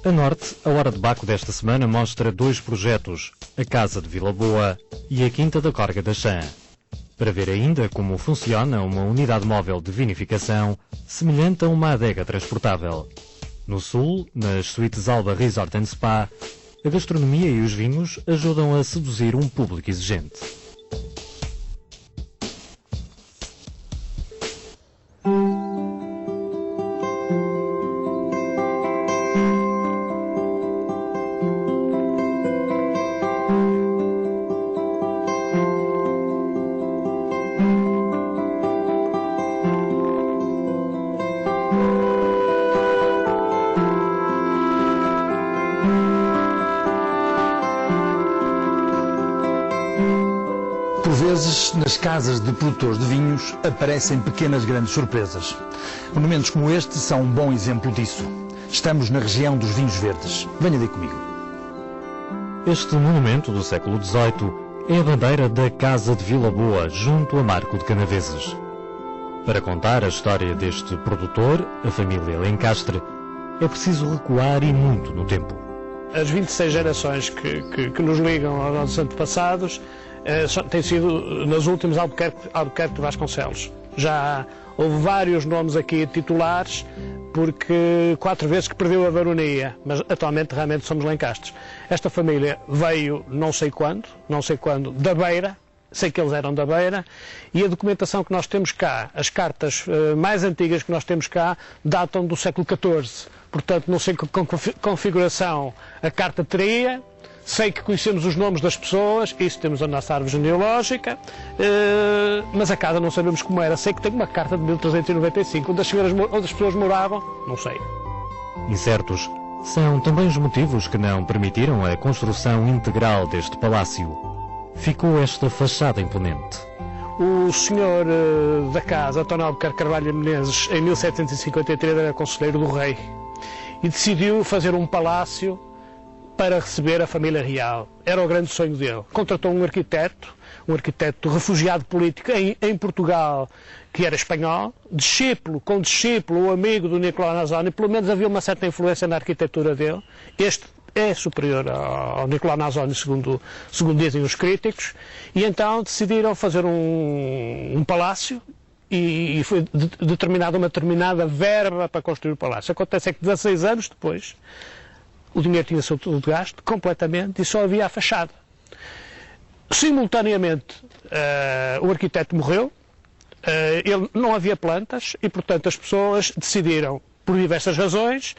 A norte, a Hora de Baco desta semana mostra dois projetos, a Casa de Vila Boa e a Quinta da Corga da Chã. Para ver ainda como funciona uma unidade móvel de vinificação semelhante a uma adega transportável. No sul, nas suítes Alba Resort & Spa, a gastronomia e os vinhos ajudam a seduzir um público exigente. Por vezes, nas casas de produtores de vinhos, aparecem pequenas grandes surpresas. Monumentos como este são um bom exemplo disso. Estamos na região dos vinhos verdes. Venha daí comigo. Este monumento do século XVIII é a bandeira da Casa de Vila Boa, junto a Marco de Canaveses. Para contar a história deste produtor, a família Lencastre, é preciso recuar e muito no tempo. As 26 gerações que nos ligam aos nossos antepassados têm sido, nas últimas, Albuquerque de Vasconcelos. Já houve vários nomes aqui titulares, porque 4 vezes que perdeu a baronia, mas atualmente realmente somos Lencastres. Esta família veio não sei quando, da Beira, sei que eles eram da Beira, e a documentação que nós temos cá, as cartas mais antigas que nós temos cá, datam do século XIV. Portanto, não sei que configuração a carta teria. Sei que conhecemos os nomes das pessoas, isso temos a nossa árvore genealógica, mas a casa não sabemos como era. Sei que tem uma carta de 1395, onde as pessoas moravam, não sei. Incertos são também os motivos que não permitiram a construção integral deste palácio. Ficou esta fachada imponente. O senhor da casa, António Albuquerque Carvalho Menezes, em 1753 era conselheiro do rei e decidiu fazer um palácio para receber a família real. Era o grande sonho dele. Contratou um arquiteto refugiado político em Portugal, que era espanhol, discípulo ou amigo do Nicolau Nasoni, pelo menos havia uma certa influência na arquitetura dele. Este é superior ao Nicolau Nasoni, segundo dizem os críticos, e então decidiram fazer um palácio e foi determinada uma determinada verba para construir o palácio. Acontece é que 16 anos depois, o dinheiro tinha sido todo gasto completamente e só havia a fachada. Simultaneamente, o arquiteto morreu, não havia plantas e, portanto, as pessoas decidiram, por diversas razões,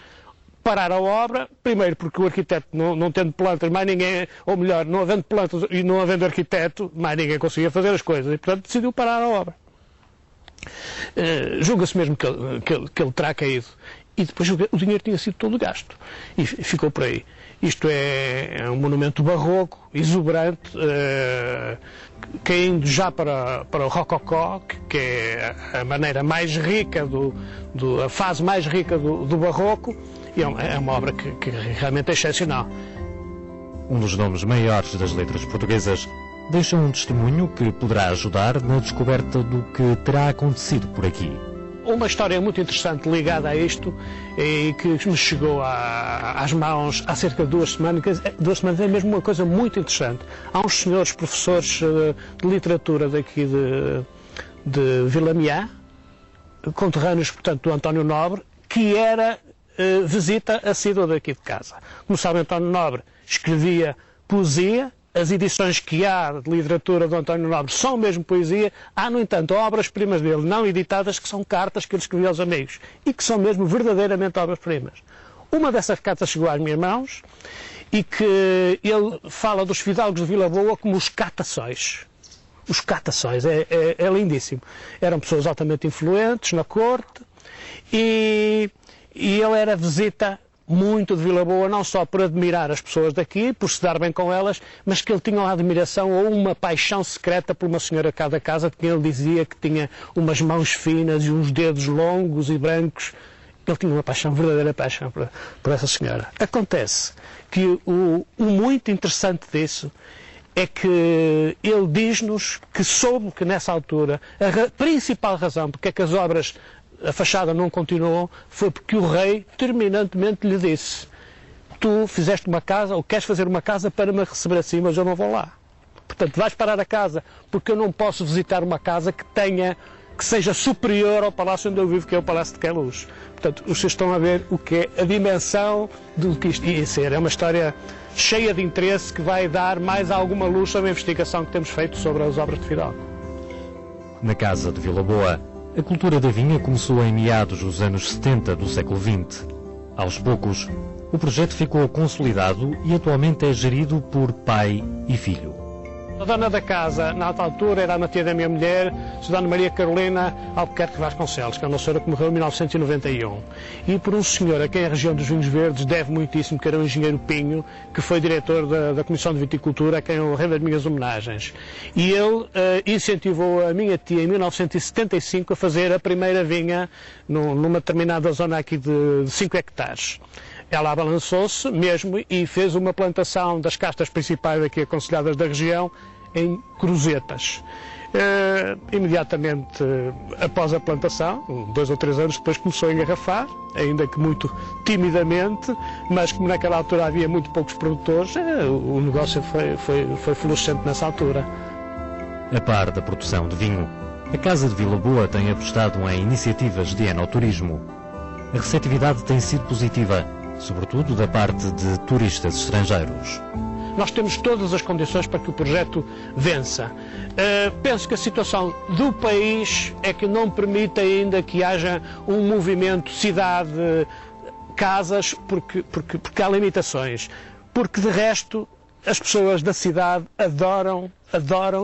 parar a obra. Primeiro porque o arquiteto, não tendo plantas, mais ninguém, ou melhor, não havendo plantas e não havendo arquiteto, mais ninguém conseguia fazer as coisas e, portanto, decidiu parar a obra. Julga-se mesmo que ele terá caído. E depois o dinheiro tinha sido todo gasto. E ficou por aí. Isto é um monumento barroco, exuberante, caindo já para o rococó, que é a maneira mais rica, a fase mais rica do barroco, e é uma obra que realmente é excepcional. Um dos nomes maiores das letras portuguesas deixa um testemunho que poderá ajudar na descoberta do que terá acontecido por aqui. Uma história muito interessante ligada a isto e que me chegou às mãos há cerca de 2 semanas. 2 semanas é mesmo uma coisa muito interessante. Há uns senhores professores de literatura daqui de Vilamiá, conterrâneos, portanto, do António Nobre, que era visita assídua daqui de casa. Como sabem, António Nobre escrevia poesia. As edições que há de literatura do António Nobre são mesmo poesia. Há, no entanto, obras-primas dele não editadas que são cartas que ele escrevia aos amigos e que são mesmo verdadeiramente obras-primas. Uma dessas cartas chegou às minhas mãos e que ele fala dos fidalgos de Vila Boa como os catações. Os catações, é lindíssimo. Eram pessoas altamente influentes na corte e ele era visita muito de Vila Boa, não só por admirar as pessoas daqui, por se dar bem com elas, mas que ele tinha uma admiração ou uma paixão secreta por uma senhora cá da casa, de quem ele dizia que tinha umas mãos finas e uns dedos longos e brancos. Ele tinha uma paixão, verdadeira paixão por essa senhora. Acontece que o muito interessante disso é que ele diz-nos que soube que nessa altura a principal razão porque é que as obras, a fachada não continuou, foi porque o rei terminantemente lhe disse: tu fizeste uma casa ou queres fazer uma casa para me receber assim, mas eu não vou lá. Portanto, vais parar a casa, porque eu não posso visitar uma casa que seja superior ao palácio onde eu vivo, que é o Palácio de Queluz. Portanto, vocês estão a ver o que é a dimensão do que isto ia ser. É uma história cheia de interesse que vai dar mais alguma luz sobre a investigação que temos feito sobre as obras de Fidalgo. Na casa de Vila Boa, a cultura da vinha começou em meados dos anos 70 do século XX. Aos poucos, o projeto ficou consolidado e atualmente é gerido por pai e filho. A dona da casa, na alta altura, era a tia da minha mulher, a Dona Maria Carolina Albuquerque Vasconcelos, que é uma senhora que morreu em 1991. E por um senhor a quem a região dos vinhos verdes deve muitíssimo, que era o engenheiro Pinho, que foi diretor da Comissão de Viticultura, a quem eu rendo as minhas homenagens. E ele incentivou a minha tia, em 1975, a fazer a primeira vinha numa determinada zona aqui de 5 hectares. Ela abalançou-se mesmo e fez uma plantação das castas principais aqui aconselhadas da região em cruzetas. Imediatamente após a plantação, 2 ou 3 anos depois, começou a engarrafar, ainda que muito timidamente, mas como naquela altura havia muito poucos produtores, o negócio foi florescente nessa altura. A par da produção de vinho, a Casa de Vila Boa tem apostado em iniciativas de enoturismo. A receptividade tem sido positiva, sobretudo da parte de turistas estrangeiros. Nós temos todas as condições para que o projeto vença. Penso que a situação do país é que não permite ainda que haja um movimento cidade-casas, porque há limitações. Porque, de resto, as pessoas da cidade adoram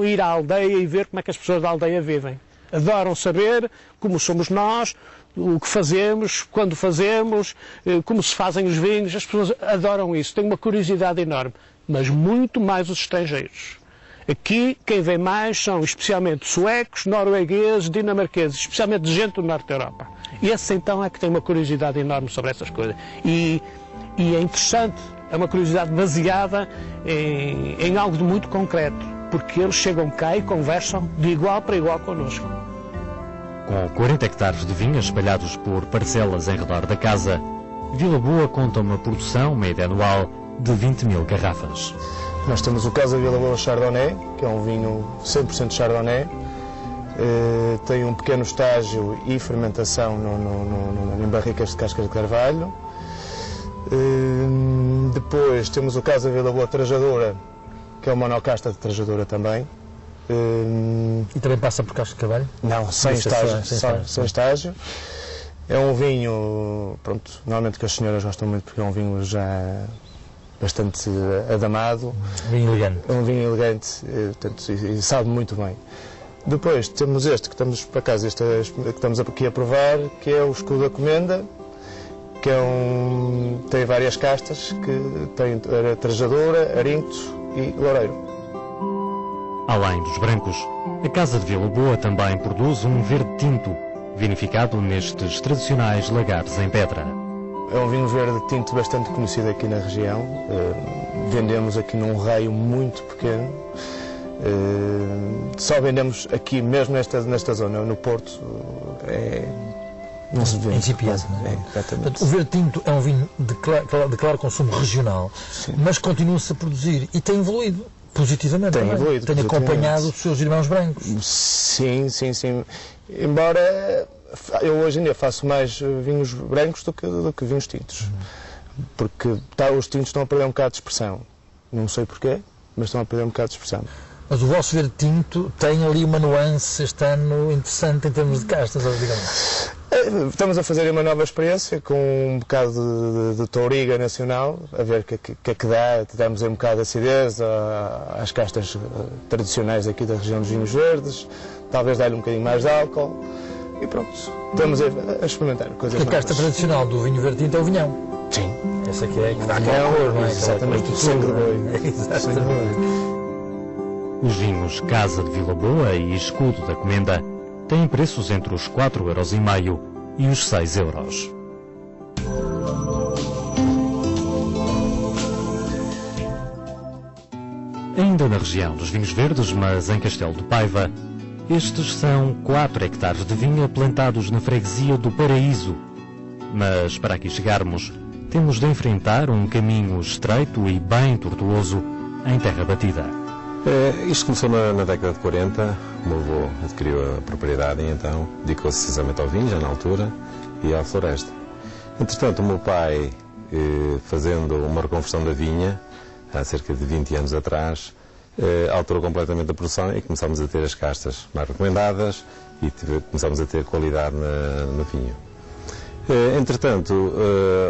ir à aldeia e ver como é que as pessoas da aldeia vivem. Adoram saber como somos nós, o que fazemos, quando fazemos, como se fazem os vinhos. As pessoas adoram isso, têm uma curiosidade enorme, mas muito mais os estrangeiros. Aqui quem vem mais são especialmente suecos, noruegueses, dinamarqueses, especialmente gente do norte da Europa. E esse então é que tem uma curiosidade enorme sobre essas coisas. E é interessante, é uma curiosidade baseada em algo de muito concreto, porque eles chegam cá e conversam de igual para igual connosco. Com 40 hectares de vinhas espalhados por parcelas em redor da casa, Vila Boa conta uma produção média anual de 20 mil garrafas. Nós temos o Casa Vila Boa Chardonnay, que é um vinho 100% Chardonnay. Tem um pequeno estágio e fermentação em barricas de cascas de carvalho. Depois temos o Casa Vila Boa Trajadora, que é uma monocasta de trajadura também. E também passa por casca de carvalho? Não, sem estágio. É um vinho, pronto, normalmente que as senhoras gostam muito porque é um vinho já bastante adamado. Um vinho elegante. É um vinho elegante, portanto, e sabe muito bem. Depois temos este que estamos para casa, que estamos aqui a provar, que é o Escudo da Comenda, que tem várias castas, que tem trajadora, arinto e loureiro. Além dos brancos, a Casa de Vila Boa também produz um verde tinto, vinificado nestes tradicionais lagares em pedra. É um vinho verde tinto bastante conhecido aqui na região. Vendemos aqui num raio muito pequeno. Só vendemos aqui mesmo nesta zona, no Porto. Não se vende. Incipiente. Exatamente. O verde tinto é um vinho de claro consumo regional, sim, mas continua-se a produzir e tem evoluído positivamente. Tem acompanhado os seus irmãos brancos. Sim. Embora eu hoje em dia faço mais vinhos brancos do que vinhos tintos. Porque os tintos estão a perder um bocado de expressão. Não sei porquê, mas estão a perder um bocado de expressão. Mas o vosso verde tinto tem ali uma nuance este ano interessante em termos de castas, digamos. Estamos a fazer uma nova experiência com um bocado de touriga nacional, a ver o que é que dá. Damos um bocado de acidez às castas tradicionais aqui da região dos vinhos verdes, talvez dar-lhe um bocadinho mais de álcool e pronto, estamos a experimentar coisas novas. A casta tradicional do vinho verde tinto é o vinhão. Sim. Essa aqui é que dá cor, não é? Exatamente, o sangue de boi. Exatamente. Os vinhos Casa de Vila Boa e Escudo da Comenda têm preços entre os 4,5 € e os 6 €. Ainda na região dos vinhos verdes, mas em Castelo de Paiva, estes são 4 hectares de vinha plantados na freguesia do Paraíso. Mas para aqui chegarmos, temos de enfrentar um caminho estreito e bem tortuoso em terra batida. Isto começou na década de 40, o meu avô adquiriu a propriedade e então dedicou-se precisamente ao vinho, já na altura, e à floresta. Entretanto, o meu pai, fazendo uma reconversão da vinha, há cerca de 20 anos atrás, alterou completamente a produção e começámos a ter as castas mais recomendadas e começámos a ter qualidade no vinho. Entretanto,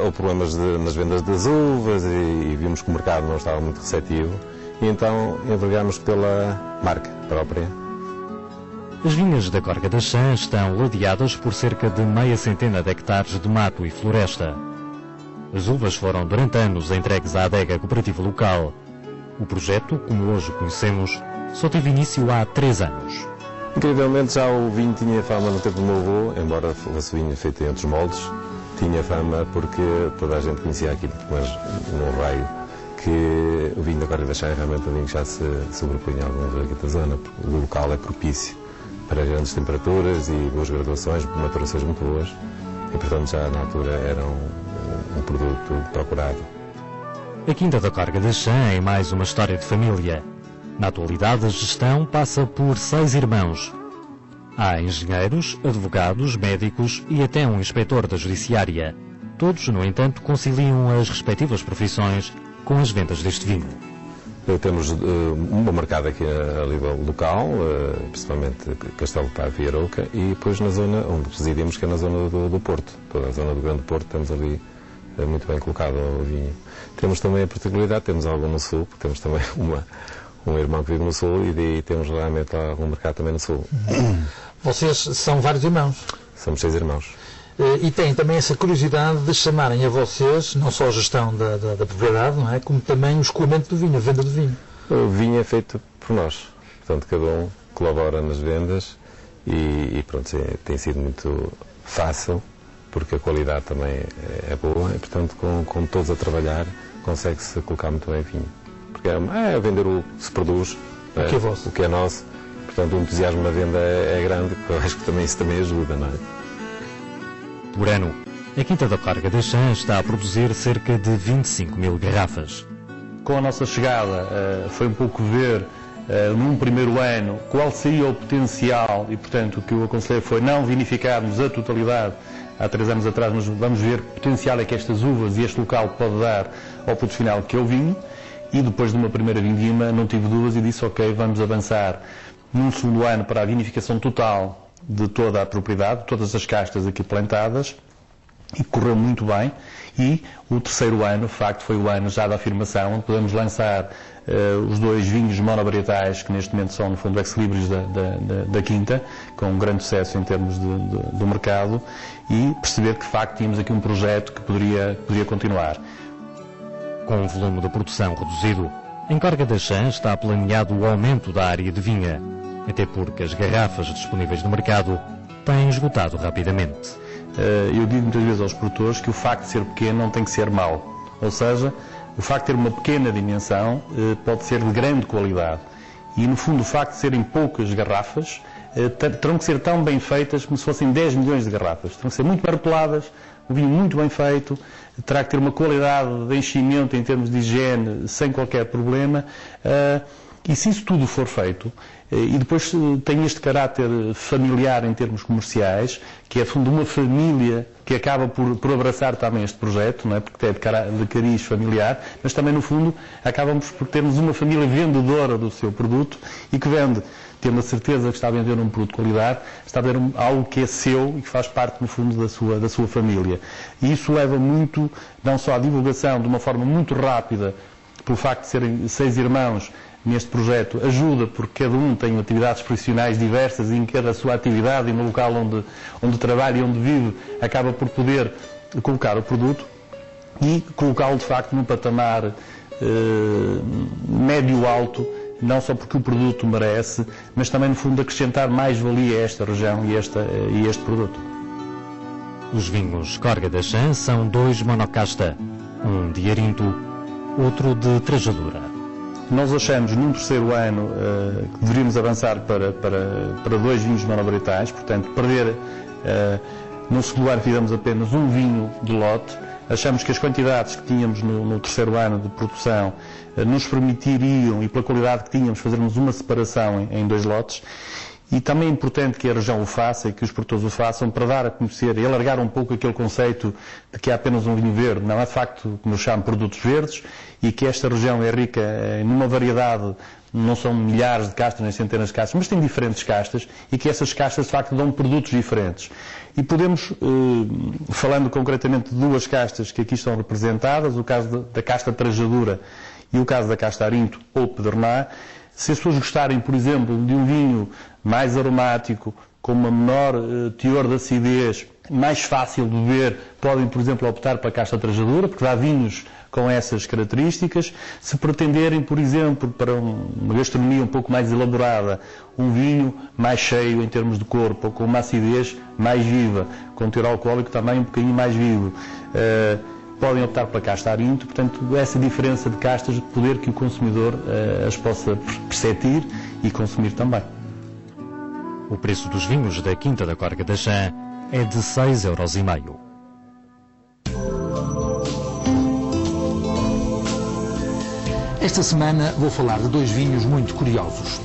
houve problemas nas vendas das uvas e vimos que o mercado não estava muito receptivo e então envergámos pela marca própria. As vinhas da Corga da Chã estão ladeadas por cerca de meia centena de hectares de mato e floresta. As uvas foram durante anos entregues à adega cooperativa local. O projeto, como hoje conhecemos, só teve início há 3 anos. Incrivelmente já o vinho tinha fama no tempo do meu avô, embora fosse vinho feito em outros moldes, tinha fama porque toda a gente conhecia aqui, mas no raio, que o vinho da Corga da Chã é realmente um vinho que já se sobrepunha a alguns aqui da zona, porque o local é propício para grandes temperaturas e boas graduações, maturações muito boas, e portanto já na altura era um produto procurado. A Quinta da Corga da Chã é mais uma história de família. Na atualidade, a gestão passa por 6 irmãos. Há engenheiros, advogados, médicos e até um inspetor da judiciária. Todos, no entanto, conciliam as respectivas profissões com as vendas deste vinho. Temos um bom mercado aqui a nível local, principalmente Castelo de Paiva e Arouca, e depois na zona onde residimos, que é na zona do Porto. Toda a zona do Grande Porto temos ali muito bem colocado o vinho. Temos também a particularidade, temos algo no Sul, porque temos também um irmão que vive no Sul e daí temos realmente algum mercado também no Sul. Vocês são vários irmãos? Somos 6 irmãos. E têm também essa curiosidade de chamarem a vocês, não só a gestão da propriedade, não é? Como também o escoamento do vinho, a venda do vinho. O vinho é feito por nós, portanto cada um colabora nas vendas e pronto, tem sido muito fácil, porque a qualidade também é boa e portanto com todos a trabalhar consegue-se colocar muito bem vinho. Porque é vender o que se produz, que é vosso. O que é nosso, portanto o entusiasmo na venda é grande, eu acho que isso também ajuda, não é? Por ano, a Quinta da Corga da Chã está a produzir cerca de 25 mil garrafas. Com a nossa chegada, foi um pouco ver, num primeiro ano, qual seria o potencial e, portanto, o que eu aconselhei foi não vinificarmos a totalidade há 3 anos atrás, mas vamos ver que potencial é que estas uvas e este local pode dar ao produto final, que é o vinho, e depois de uma primeira vindima não tive dúvidas e disse, ok, vamos avançar num segundo ano para a vinificação total de toda a propriedade, todas as castas aqui plantadas, e correu muito bem. E o terceiro ano, de facto, foi o ano já da afirmação, onde podemos lançar os 2 vinhos monovarietais, que neste momento são, no fundo, ex-libris da Quinta, com um grande sucesso em termos do mercado, e perceber que, de facto, tínhamos aqui um projeto que poderia continuar. Com um volume de produção reduzido, em Corga da Chã está planeado o aumento da área de vinha, até porque as garrafas disponíveis no mercado têm esgotado rapidamente. Eu digo muitas vezes aos produtores que o facto de ser pequeno não tem que ser mau. Ou seja, o facto de ter uma pequena dimensão pode ser de grande qualidade. E, no fundo, o facto de serem poucas garrafas terão que ser tão bem feitas como se fossem 10 milhões de garrafas. Terão que ser muito bem rotuladas, um vinho muito bem feito, terá que ter uma qualidade de enchimento em termos de higiene sem qualquer problema. E se isso tudo for feito, e depois tem este caráter familiar em termos comerciais, que é de fundo uma família que acaba por abraçar também este projeto, não é? Porque é de cariz familiar, mas também no fundo acabamos por termos uma família vendedora do seu produto e que vende, tendo a certeza que está a vender um produto de qualidade, está a vender algo que é seu e que faz parte no fundo da sua família. E isso leva muito, não só à divulgação de uma forma muito rápida, pelo facto de serem 6 irmãos, neste projeto ajuda porque cada um tem atividades profissionais diversas e em cada sua atividade e no local onde trabalha e onde vive acaba por poder colocar o produto e colocá-lo de facto num patamar médio-alto, não só porque o produto merece, mas também no fundo acrescentar mais-valia a esta região e este produto. Os vinhos Corga da Chã são 2 monocasta, um de Arinto, outro de Trajadura. Nós achamos, num terceiro ano, que deveríamos avançar para 2 vinhos monovarietais, portanto, no segundo ano fizemos apenas um vinho de lote, achamos que as quantidades que tínhamos no terceiro ano de produção nos permitiriam, e pela qualidade que tínhamos, fazermos uma separação em 2 lotes. E também é importante que a região o faça e que os produtores o façam para dar a conhecer e alargar um pouco aquele conceito de que há apenas um vinho verde. Não é de facto, como eu chamo, produtos verdes, e que esta região é rica numa variedade, não são milhares de castas nem centenas de castas, mas tem diferentes castas, e que essas castas de facto dão produtos diferentes. E podemos, falando concretamente de 2 castas que aqui estão representadas, o caso da casta Trajadura e o caso da casta Arinto ou Pederná. Se as pessoas gostarem, por exemplo, de um vinho mais aromático, com uma menor teor de acidez, mais fácil de beber, podem, por exemplo, optar para a casta Trajadura, porque há vinhos com essas características. Se pretenderem, por exemplo, para uma gastronomia um pouco mais elaborada, um vinho mais cheio em termos de corpo, ou com uma acidez mais viva, com teor alcoólico também um bocadinho mais vivo, podem optar para a casta Arinto. Portanto, essa diferença de castas, de poder que o consumidor as possa perceber e consumir também. O preço dos vinhos da Quinta da Córrega da Chã é de 6,5 €. Esta semana vou falar de 2 vinhos muito curiosos,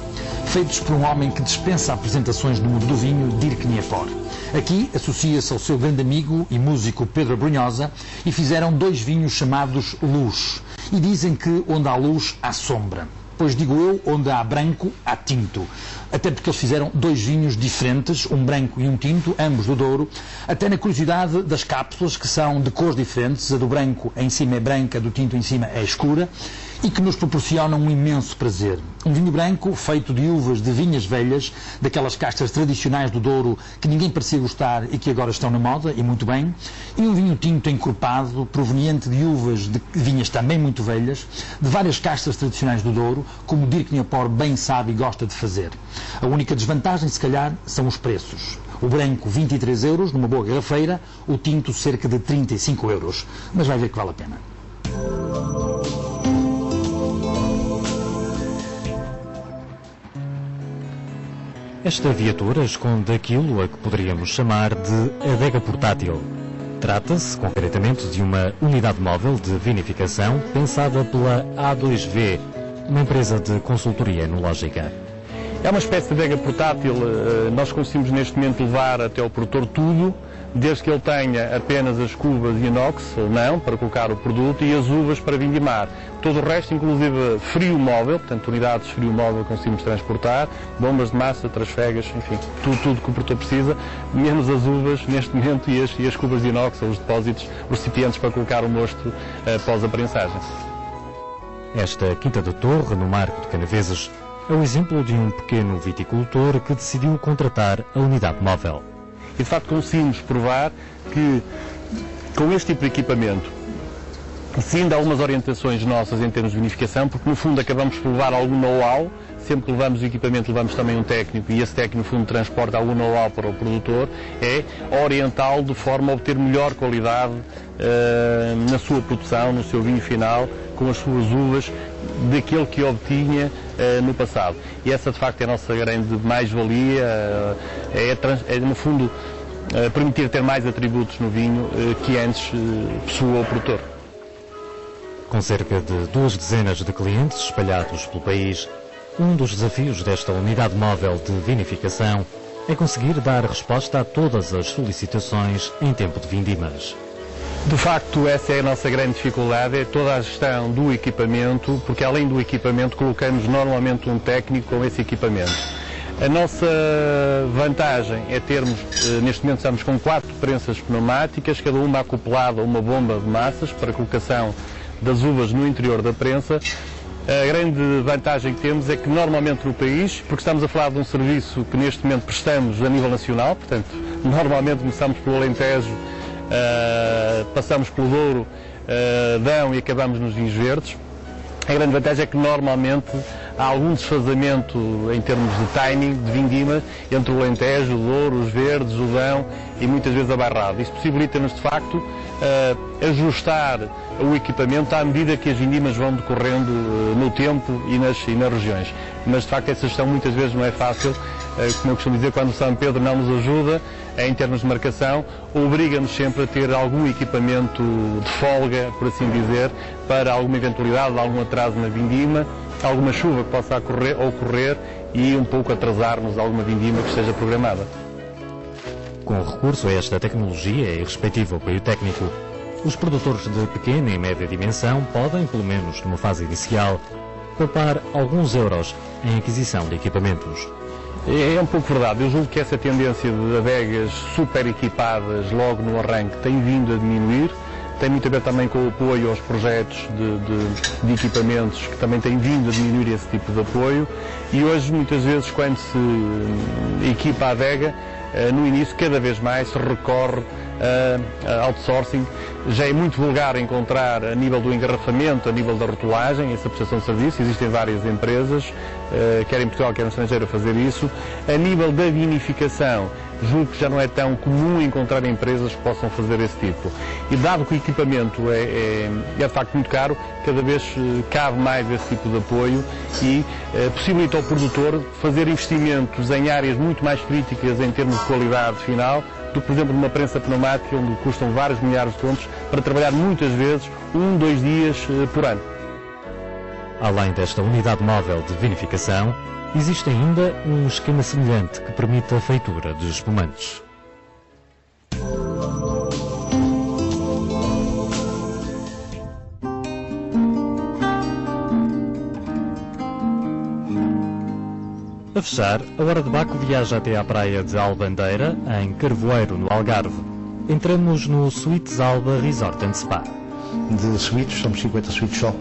feitos por um homem que dispensa apresentações no mundo do vinho, Dirk Kniepor. Aqui associa-se ao seu grande amigo e músico Pedro Brunhosa e fizeram 2 vinhos chamados Luz. E dizem que onde há luz, há sombra. Pois digo eu, onde há branco, há tinto. Até porque eles fizeram 2 vinhos diferentes, um branco e um tinto, ambos do Douro, até na curiosidade das cápsulas, que são de cores diferentes. A do branco em cima é branca, a do tinto em cima é escura, e que nos proporcionam um imenso prazer. Um vinho branco feito de uvas de vinhas velhas, daquelas castas tradicionais do Douro que ninguém parecia gostar e que agora estão na moda, e muito bem, e um vinho tinto encorpado, proveniente de uvas de vinhas também muito velhas, de várias castas tradicionais do Douro, como Dirk Kniepor bem sabe e gosta de fazer. A única desvantagem, se calhar, são os preços. O branco 23 € numa boa garrafeira, o tinto cerca de 35 €. Mas vai ver que vale a pena. Esta viatura esconde aquilo a que poderíamos chamar de adega portátil. Trata-se, concretamente, de uma unidade móvel de vinificação pensada pela A2V, uma empresa de consultoria enológica. É uma espécie de adega portátil. Nós conseguimos neste momento levar até ao produtor tudo, desde que ele tenha apenas as cubas de inox, ou não, para colocar o produto, e as uvas para vindimar. Todo o resto, inclusive frio móvel, portanto unidades de frio móvel conseguimos transportar, bombas de massa, trasfegas, enfim, tudo que o produtor precisa, menos as uvas neste momento e as cubas de inox, ou os depósitos, os recipientes para colocar o mosto após a prensagem. Esta Quinta da Torre, no Marco de Canaveses, é o exemplo de um pequeno viticultor que decidiu contratar a unidade móvel. E de facto conseguimos provar que com este tipo de equipamento, seguindo algumas orientações nossas em termos de vinificação, porque no fundo acabamos por levar algum know-how, sempre que levamos o equipamento levamos também um técnico, e esse técnico no fundo transporta algum know-how para o produtor, é orientá-lo de forma a obter melhor qualidade na sua produção, no seu vinho final, com as suas uvas, daquele que obtinha no passado. E essa de facto é a nossa grande mais-valia, no fundo permitir ter mais atributos no vinho que antes possuía o produtor. Com cerca de 2 dezenas de clientes espalhados pelo país, um dos desafios desta unidade móvel de vinificação é conseguir dar resposta a todas as solicitações em tempo de vindimas. De facto, essa é a nossa grande dificuldade, é toda a gestão do equipamento, porque além do equipamento colocamos normalmente um técnico com esse equipamento. A nossa vantagem é termos, neste momento estamos com 4 prensas pneumáticas, cada uma acoplada a uma bomba de massas para colocação das uvas no interior da prensa. A grande vantagem que temos é que normalmente no país, porque estamos a falar de um serviço que neste momento prestamos a nível nacional, portanto, normalmente começamos pelo Alentejo, passamos pelo Douro, Dão e acabamos nos vinhos verdes. A grande vantagem é que normalmente há algum desfazamento em termos de timing, de vindima, entre o Alentejo, o Douro, os Verdes, o Dão e muitas vezes a Bairrada. Isso possibilita-nos, de facto, ajustar o equipamento à medida que as vindimas vão decorrendo no tempo e nas regiões. Mas, de facto, essa gestão muitas vezes não é fácil. Como eu costumo dizer, quando o São Pedro não nos ajuda, em termos de marcação, obriga-nos sempre a ter algum equipamento de folga, por assim dizer, para alguma eventualidade, algum atraso na vindima, alguma chuva que possa ocorrer e um pouco atrasar-nos alguma vindima que esteja programada. Com recurso a esta tecnologia e respectivo apoio técnico, os produtores de pequena e média dimensão podem, pelo menos numa fase inicial, poupar alguns euros em aquisição de equipamentos. É um pouco verdade. Eu julgo que essa tendência de adegas super equipadas logo no arranque tem vindo a diminuir. Tem muito a ver também com o apoio aos projetos de equipamentos, que também tem vindo a diminuir esse tipo de apoio. E hoje, muitas vezes, quando se equipa a adega, no início, cada vez mais se recorre a outsourcing. Já é muito vulgar encontrar, a nível do engarrafamento, a nível da rotulagem, essa prestação de serviço. Existem várias empresas, quer em Portugal, quer no estrangeiro, a fazer isso. A nível da vinificação, julgo que já não é tão comum encontrar empresas que possam fazer esse tipo. E dado que o equipamento é de facto muito caro, cada vez cabe mais esse tipo de apoio e possibilita ao produtor fazer investimentos em áreas muito mais críticas em termos de qualidade final do que, por exemplo, numa prensa pneumática, onde custam vários milhares de contos para trabalhar muitas vezes 1-2 dias por ano. Além desta unidade móvel de vinificação, existe ainda um esquema semelhante que permite a feitura de espumantes. A fechar, a Hora de Baco viaja até à praia de Albandeira, em Carvoeiro, no Algarve. Entramos no Suites Alba Resort and Spa. De suítes, somos 50 suítes só,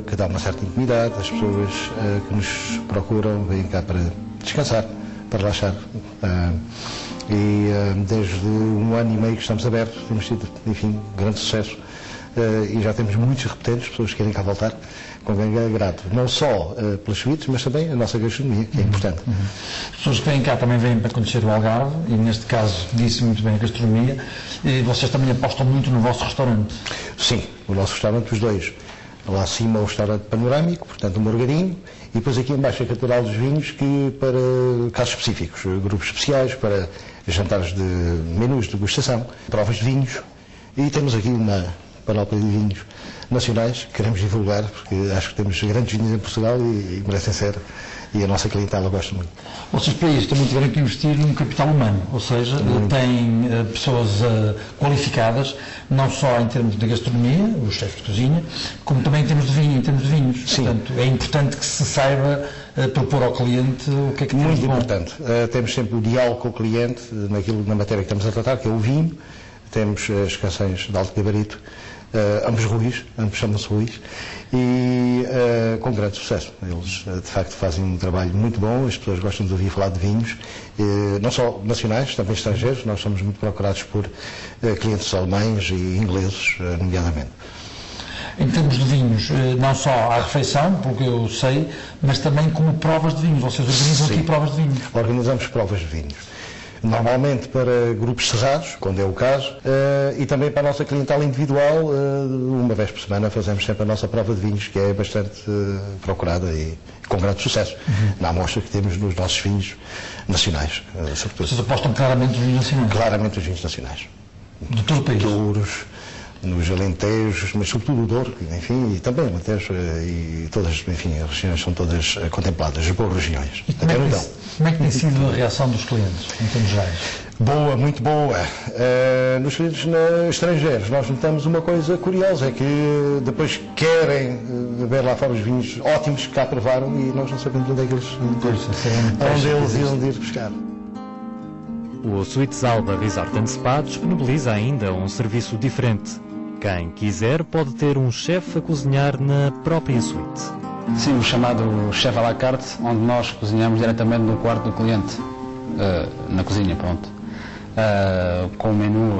que dá uma certa intimidade. As pessoas que nos procuram vêm cá para descansar, para relaxar. Desde 1 ano e meio que estamos abertos, temos tido, enfim, grande sucesso. E já temos muitos repetentes, pessoas que querem cá voltar com grande agrado, não só pelas suítes, mas também a nossa gastronomia, que é importante. As pessoas que vêm cá também vêm para conhecer o Algarve, e neste caso disse muito bem a gastronomia, e vocês também apostam muito no vosso restaurante. Sim, o nosso restaurante, os dois. Lá acima o restaurante panorâmico, portanto um morgadinho, e depois aqui embaixo a Catedral dos Vinhos, que para casos específicos, grupos especiais, para jantares de menus de degustação, provas de vinhos, e temos aqui uma panóplia de vinhos nacionais que queremos divulgar, porque acho que temos grandes vinhos em Portugal e merecem ser, e a nossa clientela gosta muito. Vocês para isso também tiveram que investir num capital humano, ou seja, têm pessoas qualificadas, não só em termos de gastronomia, os chefes de cozinha, como também em termos de vinho, em termos de vinhos. Sim. Portanto, é importante que se saiba propor ao cliente o que é que temos muito de bom. Importante. Temos sempre o diálogo com o cliente na matéria que estamos a tratar, que é o vinho. Temos as canções de alto gabarito, ambos ruis, ambos chamam-se ruis, e com grande sucesso. Eles, de facto, fazem um trabalho muito bom, as pessoas gostam de ouvir falar de vinhos, não só nacionais, também estrangeiros. Nós somos muito procurados por clientes alemães e ingleses, nomeadamente. Em termos de vinhos, não só à refeição, pelo que eu sei, mas também como provas de vinhos. Vocês organizam aqui provas de vinhos? Organizamos provas de vinhos. Normalmente para grupos cerrados, quando é o caso, e também para a nossa clientela individual, uma vez por semana fazemos sempre a nossa prova de vinhos, que é bastante procurada e com grande sucesso, na amostra que temos nos nossos vinhos nacionais, sobretudo. Vocês apostam claramente nos vinhos nacionais? Claramente os vinhos nacionais. De todo o país? Douros, nos Alentejos, mas sobretudo o Douro, enfim, e também o Alentejo, e todas, enfim, as regiões são todas contempladas, as boas regiões. E como é que tem sido a reação dos clientes, em termos gerais? Boa, muito boa. Nos clientes estrangeiros nós notamos uma coisa curiosa, é que depois querem ver lá fora os vinhos ótimos que cá provaram e nós não sabemos onde é que eles iam de ir buscar. O Suites Alba Resort and Spa disponibiliza ainda um serviço diferente. Quem quiser pode ter um chefe a cozinhar na própria suíte. Sim, o chamado chefe à la carte, onde nós cozinhamos diretamente no quarto do cliente, na cozinha, pronto. Com o menu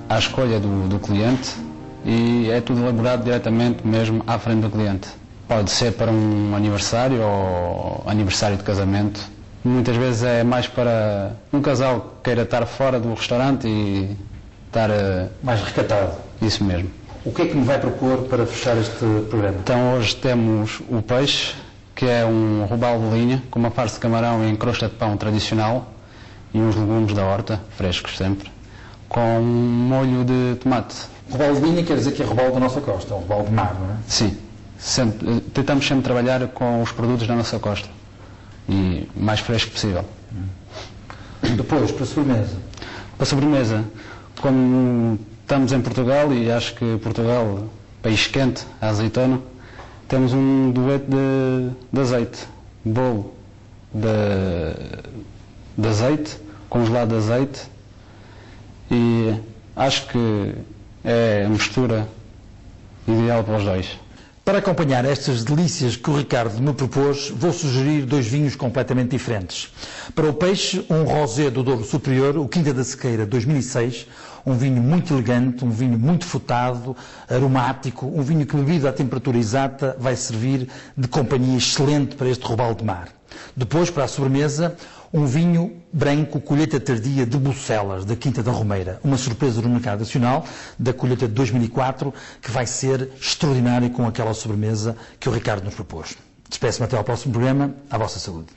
à escolha do cliente, e é tudo elaborado diretamente mesmo à frente do cliente. Pode ser para um aniversário ou aniversário de casamento. Muitas vezes é mais para um casal que queira estar fora do restaurante e estar... Mais recatado. Isso mesmo. O que é que me vai propor para fechar este programa? Então hoje temos o peixe, que é um robalo de linha, com uma farsa de camarão em crosta de pão tradicional e uns legumes da horta, frescos sempre, com um molho de tomate. Robalo de linha quer dizer que é robalo da nossa costa, é um robalo de mar, não é? Sim. Tentamos sempre trabalhar com os produtos da nossa costa e o mais fresco possível. Depois, para a sobremesa? Para a sobremesa, como estamos em Portugal e acho que Portugal, país quente, a azeitona, temos um dueto de azeite, bolo de azeite, congelado de azeite, e acho que é a mistura ideal para os dois. Para acompanhar estas delícias que o Ricardo me propôs, vou sugerir 2 vinhos completamente diferentes. Para o peixe, um rosé do Douro Superior, o Quinta da Sequeira 2006, um vinho muito elegante, um vinho muito frutado, aromático, um vinho que, bebido à temperatura exata, vai servir de companhia excelente para este robalo de mar. Depois, para a sobremesa, um vinho branco colheita tardia de Bucelas, da Quinta da Romeira. Uma surpresa no mercado nacional, da colheita de 2004, que vai ser extraordinária com aquela sobremesa que o Ricardo nos propôs. Despeço-me até ao próximo programa. À vossa saúde.